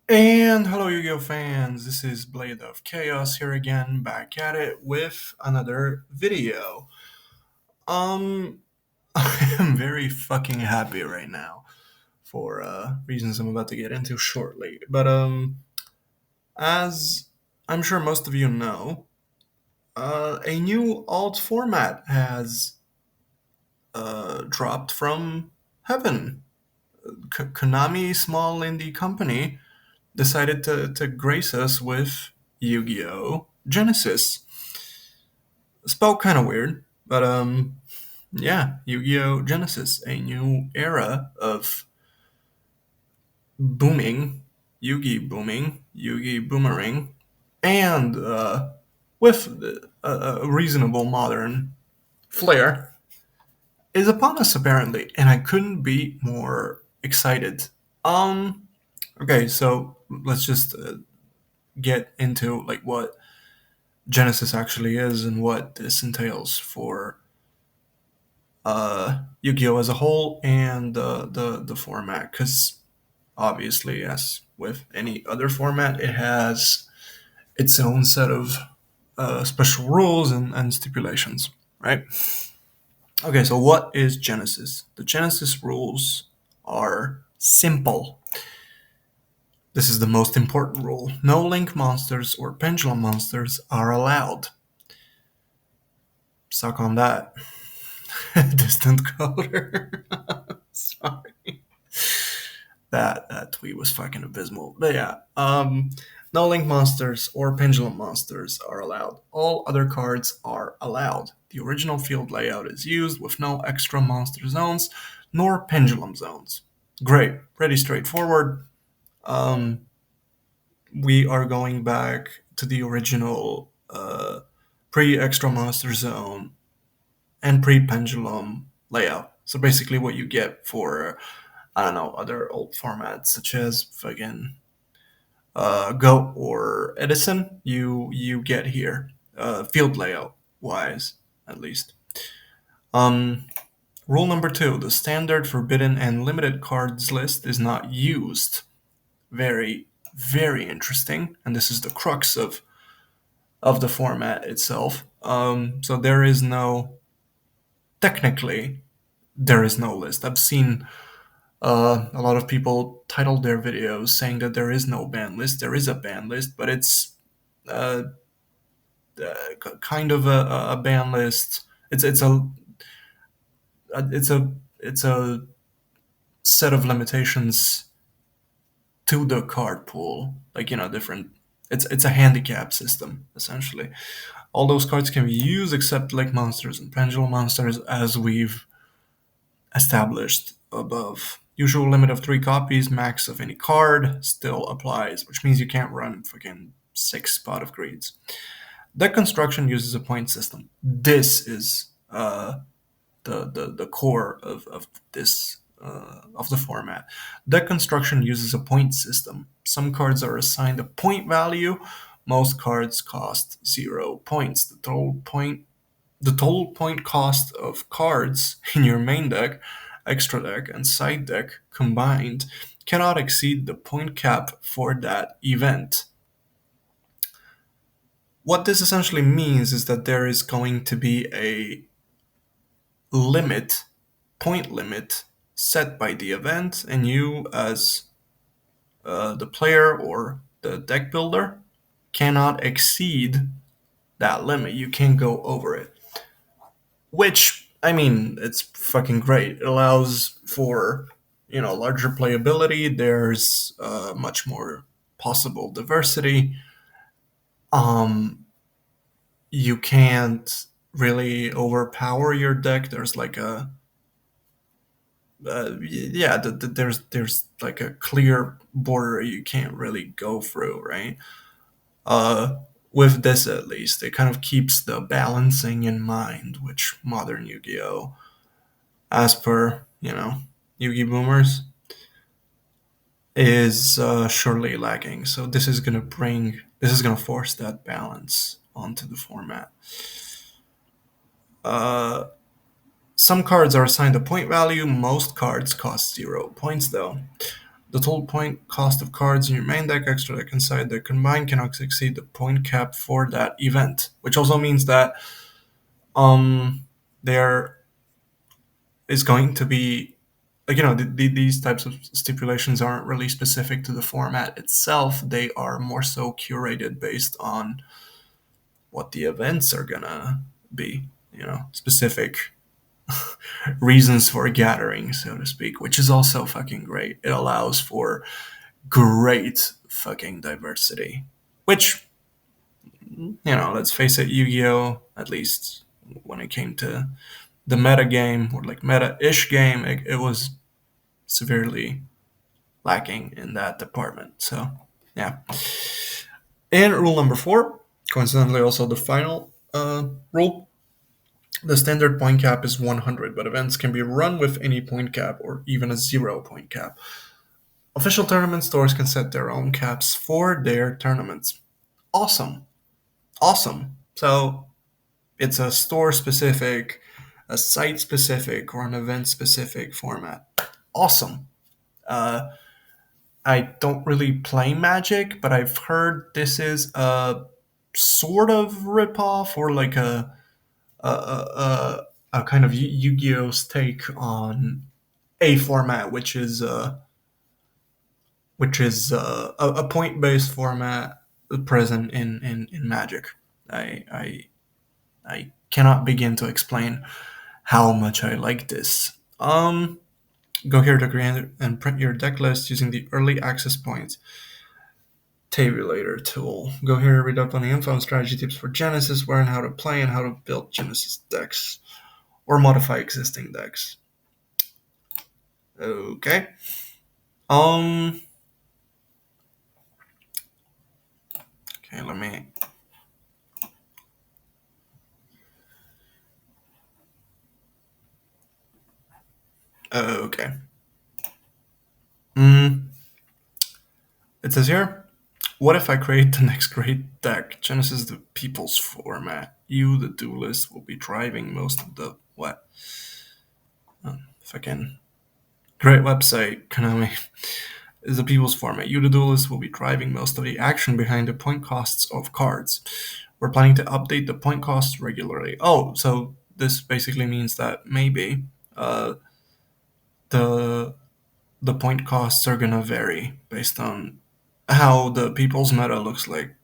And hello, Yu-Gi-Oh fans. This is Blade of Chaos here again, back at it with another video. Um, I am very fucking happy right now for reasons I'm about to get into shortly. But as I'm sure most of you know, a new alt format has dropped from heaven. Konami, small indie company, decided to grace us with Yu-Gi-Oh! Genesis. Spelled kind of weird, but yeah, Yu-Gi-Oh! Genesis, a new era of booming, Yu-Gi booming, Yu-Gi boomerang, and with a reasonable modern flair, is upon us apparently, and I couldn't be more excited. Um, okay, so let's just get into like what Genesis actually is and what this entails for Yu-Gi-Oh as a whole and the format. Because obviously, as with any other format, it has its own set of special rules and stipulations, right? Okay, so what is Genesis? The Genesis rules are simple. This is the most important rule. No link monsters or pendulum monsters are allowed. Suck on that. Distant coder. Sorry. That tweet was fucking abysmal. But yeah, no link monsters or pendulum monsters are allowed. All other cards are allowed. The original field layout is used with no extra monster zones nor pendulum zones. Great, pretty straightforward. Um, we are going back to the original pre-extra monster zone and pre-pendulum layout. So basically, what you get for I don't know other old formats such as fucking Go or Edison, you get here field layout wise at least. Um, Rule number two: the standard forbidden and limited cards list is not used. Very very interesting, and this is the crux of the format itself. So there is no technically there is no list. I've seen a lot of people titled their videos saying that there is no ban list. There is a ban list, but it's uh, kind of a ban list. It's a set of limitations to the card pool, like different. It's a handicap system essentially. All those cards can be used except like monsters and pendulum monsters, as we've established above. Usual limit of 3 copies, max of any card still applies, which means you can't run fucking 6 Pot of Greeds. Deck construction uses a point system. This is the core of this of the format. Deck construction uses a point system. Some cards are assigned a point value. Most cards cost 0 points. The total point cost of cards in your main deck, extra deck, and side deck combined cannot exceed the point cap for that event. What this essentially means is that there is going to be a limit, point limit, set by the event, and you, as the player or the deck builder, cannot exceed that limit. You can't go over it. Which, I mean, it's fucking great. It allows for larger playability. There's much more possible diversity. Um, you can't really overpower your deck. There's like a yeah, there's like a clear border you can't really go through, right? Uh, with this at least, it kind of keeps the balancing in mind, which modern Yu-Gi-Oh, as per Yu-Gi boomers, is surely lacking. So this is gonna force that balance onto the format. Uh, some cards are assigned a point value. Most cards cost 0 points though. The total point cost of cards in your main deck, extra deck, inside the combined cannot exceed the point cap for that event, which also means that there is going to be, like, these types of stipulations aren't really specific to the format itself. They are more so curated based on what the events are gonna be, specific reasons for gathering, so to speak, which is also fucking great. It allows for great fucking diversity, which, let's face it, Yu-Gi-Oh, at least when it came to the meta game, or like meta-ish game, it was severely lacking in that department. So, yeah. And rule number 4, coincidentally also the final rule, the standard point cap is 100, but events can be run with any point cap or even a 0 point cap. Official tournament stores can set their own caps for their tournaments. Awesome. Awesome. So it's a store specific, a site specific, or an event specific format. Awesome. Uh, I don't really play Magic, but I've heard this is a sort of ripoff, or like a kind of Yu-Gi-Oh's take on a format, which is a point-based format present in Magic. I I cannot begin to explain how much I like this. Go here to create and print your deck list using the early access points tabulator tool. Go here, read up on the info and strategy tips for Genesys, learn how to play and how to build Genesys decks or modify existing decks. Okay. Um. Okay, let me. Okay. Mm. It says here, what if I create the next great deck? Genesis the people's format. You, the duelist, will be driving most of the what? Fucking great website, Konami. Is the people's format. You, the duelist, will be driving most of the action behind the point costs of cards. We're planning to update the point costs regularly. Oh, so this basically means that maybe the the point costs are gonna vary based on how the people's meta looks like.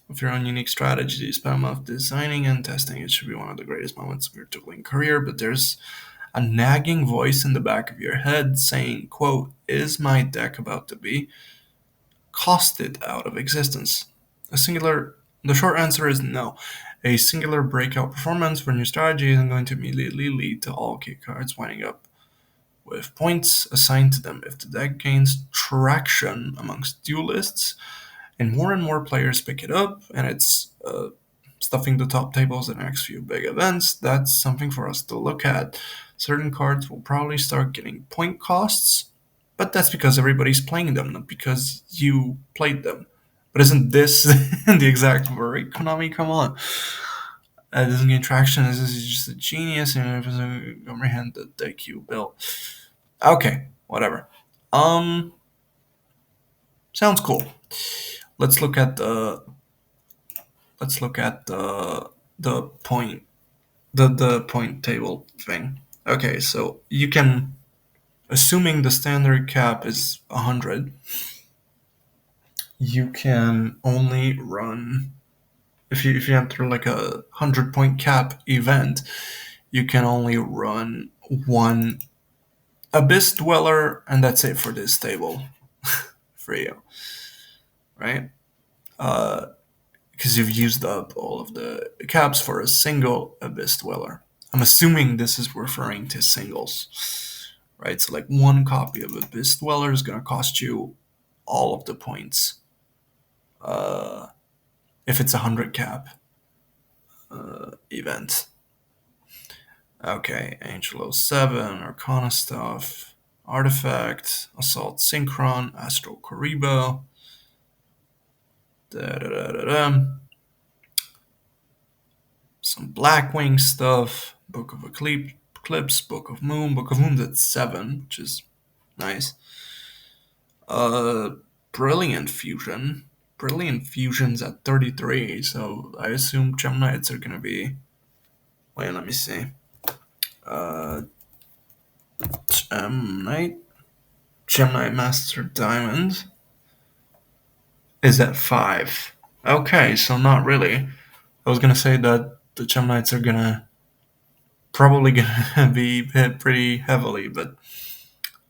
With your own unique strategies, spam of designing and testing, it should be one of the greatest moments of your dueling career, but there's a nagging voice in the back of your head saying, quote, is my deck about to be costed out of existence? The short answer is no. A singular breakout performance for new strategy isn't going to immediately lead to all key cards winding up with points assigned to them. If the deck gains traction amongst duelists, and more players pick it up, and it's stuffing the top tables in the next few big events, that's something for us to look at. Certain cards will probably start getting point costs, but that's because everybody's playing them, not because you played them. But isn't this the exact word? Konami, come on. It doesn't gain traction. This is just a genius, and it doesn't comprehend the deck you built. Okay, whatever. Sounds cool. Let's look at the point the point table thing. Okay, so you can, assuming the standard cap is 100, you can only run, if you enter like a 100 point cap event, you can only run one Abyss Dweller, and that's it for this table for you, right? Because you've used up all of the caps for a single Abyss Dweller. I'm assuming this is referring to singles, right? So like one copy of Abyss Dweller is going to cost you all of the points if it's a 100 cap event. Okay, Angel 07, Arcana stuff, Artifact, Assault Synchron, Astral Karibo. Da, da, da, da, da. Some Blackwing stuff, Book of Eclipse, Book of Moon. Book of Moon's at 7, which is nice. Uh, Brilliant Fusion. Brilliant Fusion's at 33, so I assume Gem Knights are gonna be. Wait, let me see. Uh, Gem Knight. Gem Knight Master Diamond is at 5. Okay, so not really. I was gonna say that the Gem Knights are probably gonna be hit pretty heavily, but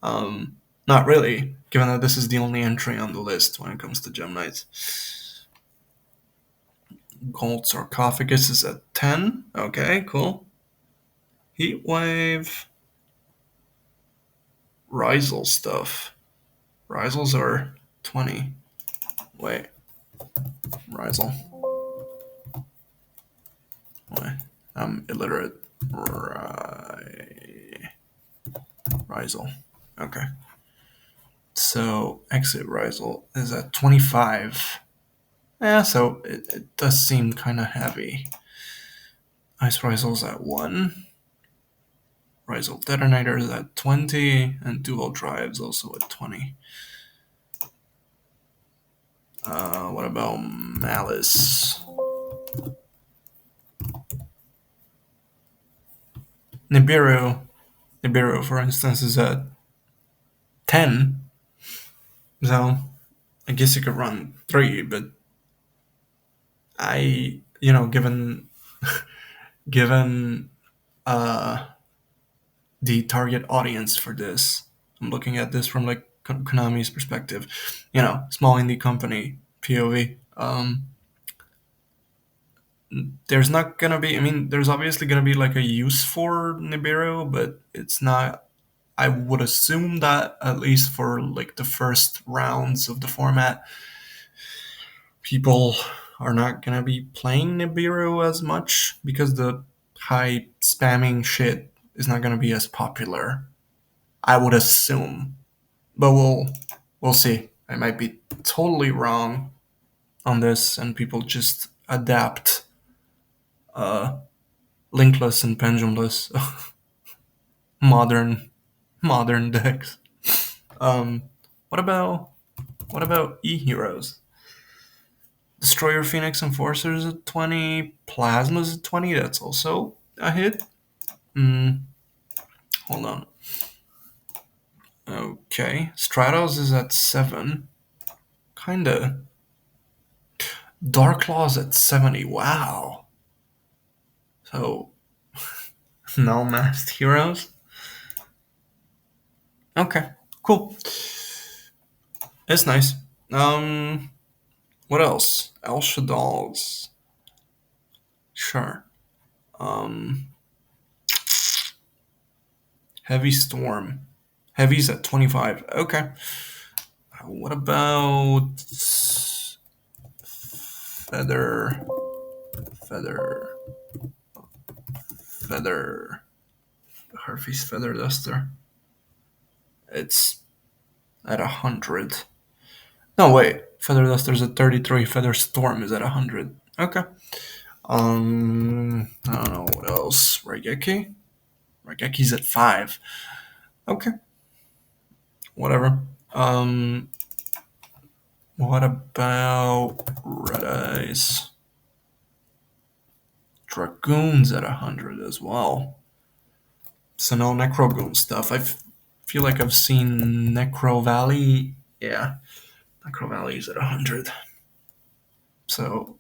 not really, given that this is the only entry on the list when it comes to Gem Knights. Gold Sarcophagus is at 10. Okay, cool. Heatwave. Rizal stuff. Rizals are 20. Wait. Rizal. Wait. I'm illiterate. Rizal. Okay. So exit Rizal is at 25. Yeah, so it does seem kind of heavy. Ice Rizal's at 1. Rizal Detonator is at 20. And Dual Drive's also at 20. What about Malice? Nibiru, for instance, is at 10. So I guess you could run 3, but given given uh, the target audience for this, I'm looking at this from like Konami's perspective. Small indie company POV. There's not gonna be. I mean, there's obviously gonna be like a use for Nibiru, but it's not. I would assume that at least for like the first rounds of the format, people are not gonna be playing Nibiru as much because the high spamming shit is not gonna be as popular. I would assume, but we'll see. I might be totally wrong on this, and people just adapt linkless and pendulumless modern modern decks. Um, what about e-heroes? Destroyer Phoenix Enforcers at 20, Plasma's at 20, that's also a hit. Hold on. Okay, Stratos is at 7. Kinda. Dark Claw's at 70, wow. So, no masked heroes? Okay, cool. It's nice. What else? El Shaddolls. Sure. Um, Heavy Storm. Heavy's at 25. Okay. What about Feather? Feather. Feather. Harvey's Feather Duster. It's at 100. No, wait. Feather Duster's at 33. Feather Storm is at 100. Okay. I don't know what else. Raigeki? Raigeki's at 5. Okay. Whatever. What about Red Eyes? Dragoon's at 100 as well. So no Necrogoon stuff. Feel like I've seen Necro Valley. Yeah. Necro Valley's at 100. So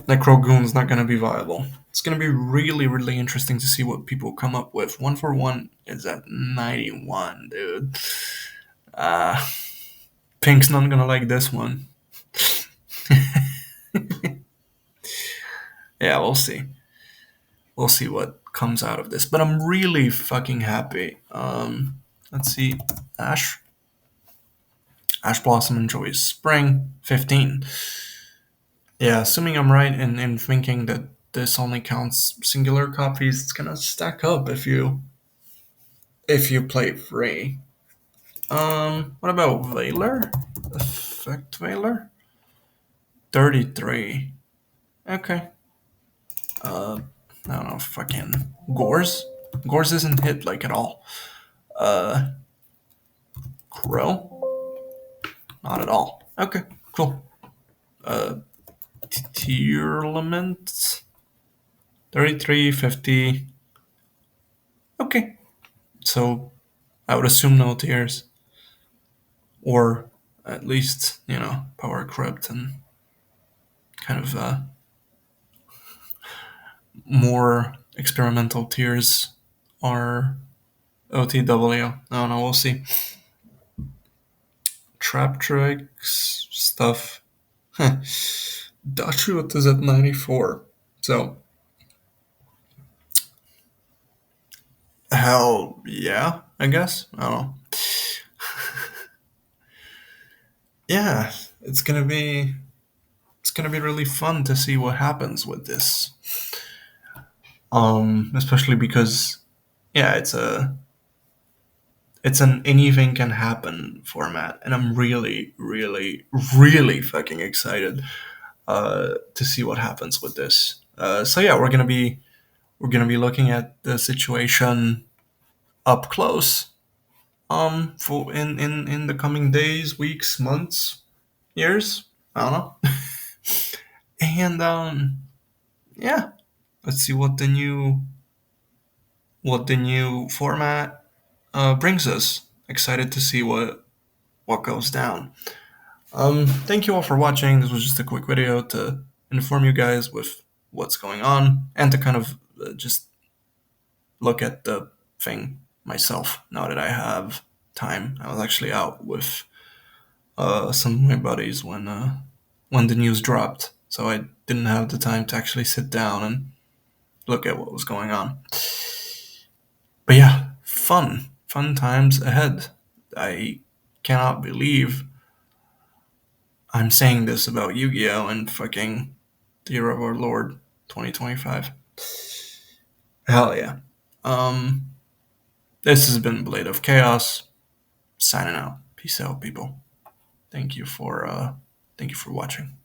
Necrogoon's not going to be viable. It's going to be really, really interesting to see what people come up with. 141 is at 91, dude. Pink's not going to like this one. Yeah, we'll see. We'll see what comes out of this. But I'm really fucking happy. Let's see. Ash Blossom enjoys spring. 15. Yeah, assuming I'm right in thinking that this only counts singular copies, it's gonna stack up if you play free. What about Veiler? Effect Veiler? 33. Okay. I don't know, fucking Gores? Gores isn't hit like at all. Crow? not at all. Okay, cool. Uh, Tier limit 33, 50. Okay, so I would assume no tiers, or at least power crypt and kind of more experimental tiers are OTW. I don't know. We'll see. Trap tricks stuff. Dachshund is at 94. So hell yeah, I guess. I don't know. Yeah, it's gonna be it's gonna be really fun to see what happens with this. Especially because yeah, it's an anything can happen format, and I'm really, really, really fucking excited to see what happens with this. So yeah, we're gonna be looking at the situation up close. For in the coming days, weeks, months, years. I don't know. And yeah, let's see what the new format brings us. Excited to see what goes down. Thank you all for watching. This was just a quick video to inform you guys with what's going on and to kind of just look at the thing myself now that I have time. I was actually out with some of my buddies when the news dropped, so I didn't have the time to actually sit down and look at what was going on. But yeah, fun times ahead. I cannot believe I'm saying this about Yu-Gi-Oh! And fucking the Year of Our Lord 2025. Hell yeah. Um, this has been Blade of Chaos, signing out. Peace out, people. Thank you for watching.